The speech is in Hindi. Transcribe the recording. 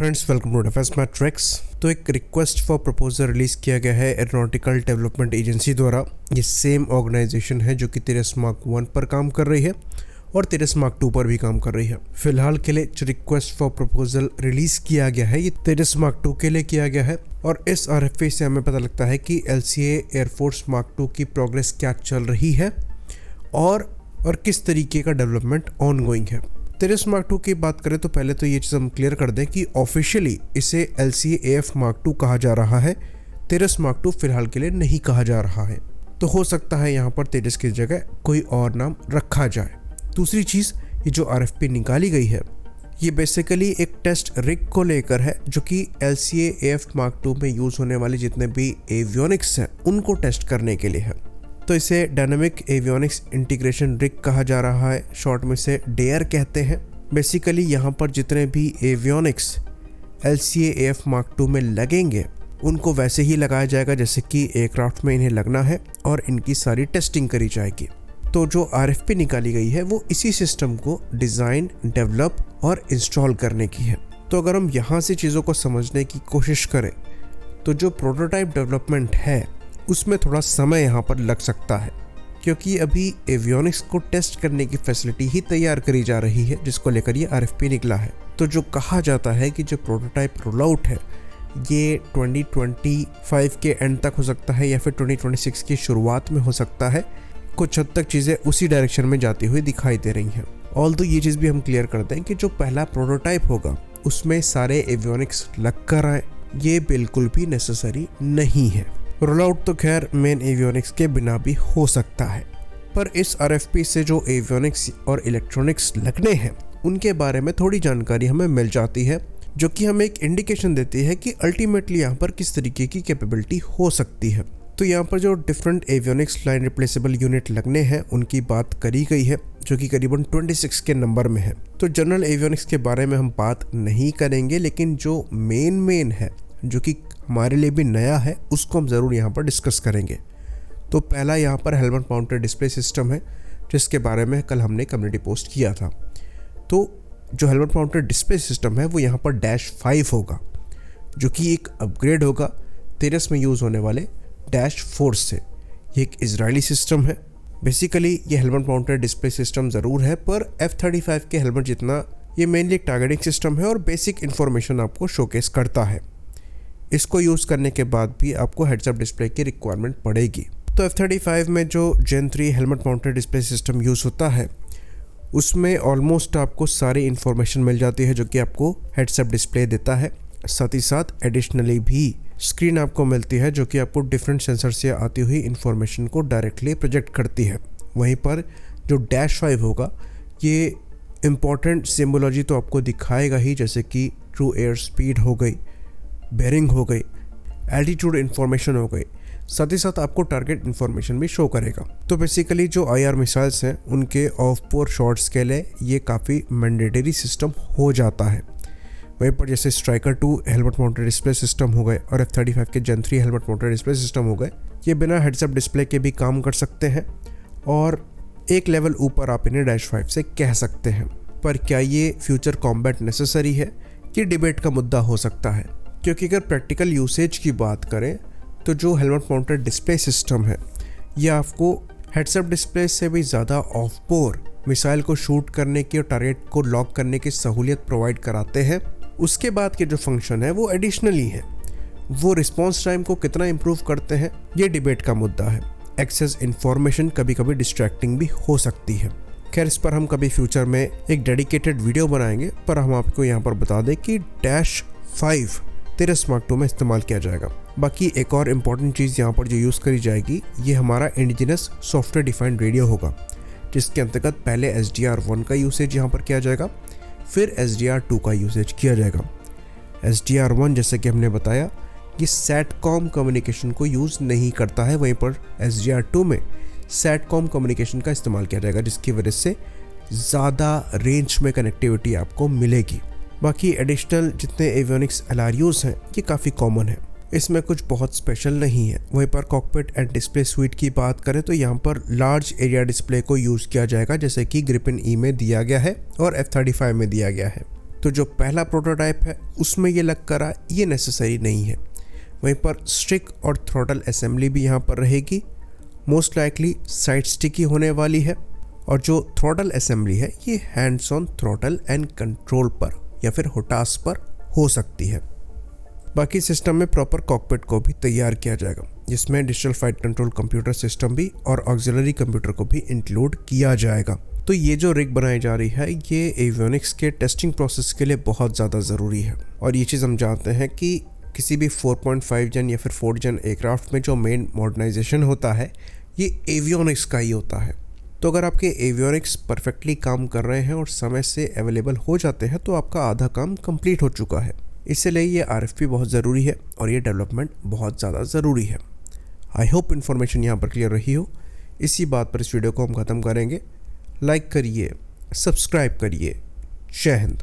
Friends, welcome to Defence Matrix. तो एक रिक्वेस्ट फॉर प्रपोजल रिलीज किया गया है एरोनॉटिकल डेवलपमेंट एजेंसी द्वारा। ये सेम ऑर्गेनाइजेशन है जो कि तिरस मार्क 1 पर काम कर रही है और तिरस मार्क 2 पर भी काम कर रही है। फिलहाल के लिए जो रिक्वेस्ट फॉर प्रपोजल रिलीज किया गया है ये तिरस मार्क 2 के लिए किया गया है और इस RFP से हमें पता लगता है कि LCA एयरफोर्स मार्क 2 की प्रोग्रेस क्या चल रही है और किस तरीके का डेवलपमेंट ऑनगोइंग है। तिरस मार्क 2 की बात करें तो पहले तो ये चीज़ हम क्लियर कर दें कि ऑफिशियली इसे LCA AF मार्क 2 कहा जा रहा है। तिरस मार्क 2 फिलहाल के लिए नहीं कहा जा रहा है, तो हो सकता है यहाँ पर तिरस की जगह कोई और नाम रखा जाए। दूसरी चीज़, ये जो RFP निकाली गई है ये बेसिकली एक टेस्ट रिग को लेकर है जो कि LCA AF मार्क 2 में यूज़ होने वाले जितने भी एवियोनिक्स हैं उनको टेस्ट करने के लिए है। तो इसे डायनामिक एवियोनिक्स इंटीग्रेशन रिग कहा जा रहा है, शॉर्ट में से डेयर कहते हैं। बेसिकली यहाँ पर जितने भी एवियोनिक्स LCA AF मार्क 2 में लगेंगे उनको वैसे ही लगाया जाएगा जैसे कि एयरक्राफ्ट में इन्हें लगना है और इनकी सारी टेस्टिंग करी जाएगी। तो जो RFP निकाली गई है वो इसी सिस्टम को डिज़ाइन, डेवलप और इंस्टॉल करने की है। तो अगर हम यहाँ से चीज़ों को समझने की कोशिश करें तो जो प्रोटोटाइप डेवलपमेंट है उसमें थोड़ा समय यहाँ पर लग सकता है, क्योंकि अभी एवियोनिक्स को टेस्ट करने की फैसिलिटी ही तैयार करी जा रही है जिसको लेकर ये RFP निकला है। तो जो कहा जाता है कि जो प्रोटोटाइप रोल आउट है ये 2025 के एंड तक हो सकता है या फिर 2026 की शुरुआत में हो सकता है। कुछ हद तक चीज़ें उसी डायरेक्शन में जाती हुई दिखाई दे रही हैं। ऑल्दो ये चीज़ भी हम क्लियर कर दें कि जो पहला प्रोटोटाइप होगा उसमें सारे एवियोनिक्स लग कर आए, ये बिल्कुल भी नेसेसरी नहीं है। रोल आउट तो खैर मेन एवियोनिक्स के बिना भी हो सकता है, पर इस RFP से जो एवियोनिक्स और इलेक्ट्रॉनिक्स लगने हैं उनके बारे में थोड़ी जानकारी हमें मिल जाती है जो कि हमें एक इंडिकेशन देती है कि अल्टीमेटली यहाँ पर किस तरीके की कैपेबिलिटी हो सकती है। तो यहाँ पर जो different avionics line replaceable unit लगने हैं उनकी बात करी गई है जो कि करीबन 26 के नंबर में है। तो जनरल एवियोनिक्स के बारे में हम बात नहीं करेंगे, लेकिन जो मेन है जो कि हमारे लिए भी नया है उसको हम ज़रूर यहाँ पर डिस्कस करेंगे। तो पहला यहाँ पर हेलमेट माउंटेड डिस्प्ले सिस्टम है जिसके बारे में कल हमने कम्युनिटी पोस्ट किया था। तो जो हेलमेट माउंटेड डिस्प्ले सिस्टम है वो यहाँ पर -5 होगा जो कि एक अपग्रेड होगा तिरस में यूज़ होने वाले -4 से। ये एक इजरायली सिस्टम है। बेसिकली ये हेलमेट माउंटेड डिस्प्ले सिस्टम ज़रूर है पर F-35 के हेलमेट जितना ये मेनली एक टारगेटिंग सिस्टम है और बेसिक इन्फॉर्मेशन आपको शोकेस करता है। इसको यूज़ करने के बाद भी आपको हेड्सअप डिस्प्ले की रिक्वायरमेंट पड़ेगी। तो F-35 में जो Gen 3 helmet mounted display system use होता है उसमें ऑलमोस्ट आपको सारी इन्फॉर्मेशन मिल जाती है जो कि आपको हेड्सअप डिस्प्ले देता है। साथ ही साथ एडिशनली भी स्क्रीन आपको मिलती है जो कि आपको डिफरेंट सेंसर से आती हुई इन्फॉर्मेशन को डायरेक्टली प्रोजेक्ट करती है। वहीं पर जो -5 होगा ये इम्पॉर्टेंट सिम्बोलॉजी तो आपको दिखाएगा ही, जैसे कि ट्रू एयर स्पीड हो गई, बेरिंग हो गई, एल्टीट्यूड इन्फॉर्मेशन हो गई, साथ ही साथ आपको टारगेट इन्फॉर्मेशन भी शो करेगा। तो बेसिकली जो IR मिसाइल्स हैं उनके ऑफ पोर शॉट्स के लिए ये काफ़ी मैंडेटरी सिस्टम हो जाता है। वहीं पर जैसे striker 2 helmet mounted display system हो गए और F-35 के Gen 3 helmet mounted display system हो गए, ये बिना हेड्सअप डिस्प्ले के भी काम कर सकते हैं और एक लेवल ऊपर आप इन्हें -5 से कह सकते हैं। पर क्या ये फ्यूचर कॉम्बैट नेसेसरी है, ये डिबेट का मुद्दा हो सकता है, क्योंकि अगर प्रैक्टिकल यूसेज की बात करें तो जो हेलमेट माउंटेड डिस्प्ले सिस्टम है ये आपको हेड्सअप डिस्प्ले से भी ज़्यादा ऑफ बोर मिसाइल को शूट करने की और टारगेट को लॉक करने की सहूलियत प्रोवाइड कराते हैं। उसके बाद के जो फंक्शन है वो एडिशनली है, वो रिस्पॉन्स टाइम को कितना इम्प्रूव करते हैं ये डिबेट का मुद्दा है। एक्सेस इन्फॉर्मेशन कभी कभी डिस्ट्रैक्टिंग भी हो सकती है। खैर, इस पर हम कभी फ्यूचर में एक डेडिकेटेड वीडियो बनाएंगे, पर हम आपको यहाँ पर बता दें कि -5 तिरस मार्क 2 में इस्तेमाल किया जाएगा। बाकी एक और इम्पॉर्टेंट चीज़ यहाँ पर जो यूज़ करी जाएगी ये हमारा इंडिजिनस सॉफ्टवेयर डिफाइंड रेडियो होगा, जिसके अंतर्गत पहले SDR1 का यूसेज यहाँ पर किया जाएगा, फिर SDR2 का यूसेज किया जाएगा। SDR1 जैसे कि हमने बताया ये सैटकॉम कम्युनिकेशन को यूज़ नहीं करता है, वहीं पर SDR2 में सैटकॉम कम्युनिकेशन का इस्तेमाल किया जाएगा जिसकी वजह से ज़्यादा रेंज में कनेक्टिविटी आपको मिलेगी। बाकी एडिशनल जितने एवियोनिक्स LRUs हैं ये काफ़ी कॉमन है, इसमें कुछ बहुत स्पेशल नहीं है। वहीं पर कॉकपिट एंड डिस्प्ले स्वीट की बात करें तो यहाँ पर लार्ज एरिया डिस्प्ले को यूज़ किया जाएगा जैसे कि ग्रिपेन E में दिया गया है और F-35 में दिया गया है। तो जो पहला प्रोटोटाइप है उसमें ये लग कर ये नेसेसरी नहीं है। वहीं पर स्टिक और थ्रॉटल असेंबली भी यहाँ पर रहेगी, मोस्ट लाइकली साइड स्टिक ही होने वाली है। और जो थ्रॉटल असेंबली है ये hands on throttle and control पर या फिर होटास पर हो सकती है। बाकी सिस्टम में प्रॉपर कॉकपिट को भी तैयार किया जाएगा, जिसमें digital flight control computer system भी और ऑक्सिलरी कंप्यूटर को भी इंक्लूड किया जाएगा। तो ये जो रिग बनाई जा रही है ये एवियोनिक्स के टेस्टिंग प्रोसेस के लिए बहुत ज़्यादा ज़रूरी है। और ये चीज़ हम जानते हैं कि किसी भी 4.5 जन या फिर 4 जन एयरक्राफ्ट में जो मेन मॉडर्नाइजेशन होता है ये एवियोनिक्स का ही होता है। तो अगर आपके एवियोनिक्स परफेक्टली काम कर रहे हैं और समय से अवेलेबल हो जाते हैं तो आपका आधा काम कंप्लीट हो चुका है। इसलिए ये RFP बहुत ज़रूरी है और ये डेवलपमेंट बहुत ज़्यादा ज़रूरी है। आई होप इन्फॉर्मेशन यहाँ पर क्लियर रही हो। इसी बात पर इस वीडियो को हम ख़त्म करेंगे। लाइक करिए, सब्सक्राइब करिए। जय हिंद।